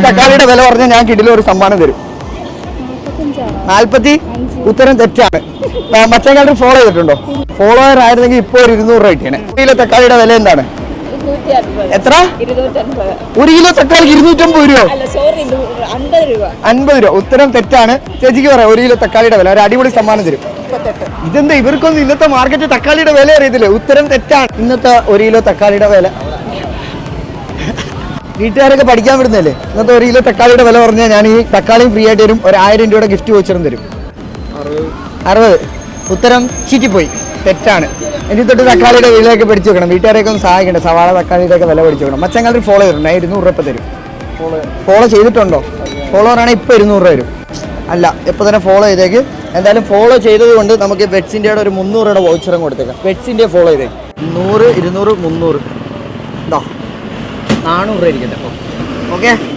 തക്കാളിയുടെ വില പറഞ്ഞാൽ ഞാൻ കിടിലം ഒരു സമ്മാനം തരും. 40. ഉത്തരം തെറ്റാണ്. മച്ചങ്ങാട്ട് ഫോളോ ചെയ്തിട്ടുണ്ടോ? ഫോളോവർ ആയിരുന്നെങ്കിൽ ഇപ്പോൾ ഒരു 200 രൂപ കിട്ടിയാണ്. 1 കിലോ തക്കാളിയുടെ വില എന്താണ്? എത്ര? 1 കിലോ തക്കാളിക്ക് 250 രൂപ. 50 രൂപ. ഉത്തരം തെറ്റാണ്. ചേച്ചിക്ക് പറയാം 1 കിലോ തക്കാളിയുടെ വില. ഒരു അടിപൊളി സമ്മാനം തരും. ഇതെന്താ ഇവർക്കൊന്നും ഇന്നത്തെ മാർക്കറ്റ് തക്കാളിയുടെ വില അറിയത്തില്ലേ? ഉത്തരം തെറ്റാണ്. ഇന്നത്തെ 1 കിലോ തക്കാളിയുടെ വില വീട്ടുകാരൊക്കെ പഠിക്കാൻ വിടുന്നല്ലേ? ഇന്നത്തെ 1 കിലോ തക്കാളിയുടെ വില പറഞ്ഞാൽ ഞാൻ ഈ തക്കാളിയും ഫ്രീ ആയിട്ട് തരും. ഒരു 1000 രൂപയുടെ ഗിഫ്റ്റ് വോച്ചറും തരും. 60. ഉത്തരം ചീറ്റിപ്പോയി. തെറ്റാണ്. ഇനി തൊട്ട് തക്കാളിയുടെ വിലയൊക്കെ പഠിച്ചു വെക്കണം. വീട്ടുകാരെയൊക്കെ ഒന്ന് സഹായിക്കണ്ടേ? സവാള തക്കാളിയുടെ ഒക്കെ വില പഠിച്ചു വെക്കണം. മച്ചങ്ങാട്ട് ഫോളോ ചെയ്തിട്ടുണ്ട്. 200 രൂപ തരും. ഫോളോ ചെയ്തിട്ടുണ്ടോ? ഫോളോവറാണെങ്കിൽ ഇപ്പോൾ 200 രൂപ വരും. അല്ല, ഇപ്പോൾ തന്നെ ഫോളോ ചെയ്തേക്ക്. എന്തായാലും ഫോളോ ചെയ്തത് കൊണ്ട് നമുക്ക് പെറ്റ്സ് ഇന്ത്യയുടെ ഒരു 300 രൂപയുടെ വോച്ചറും കൊടുത്തേക്കാം. പെറ്റ്സ് ഇന്ത്യ ഫോളോ ചെയ്തേക്ക്. 100, 200, 300. 400 രൂപ ഇരിക്കട്ടെ. ഓക്കെ.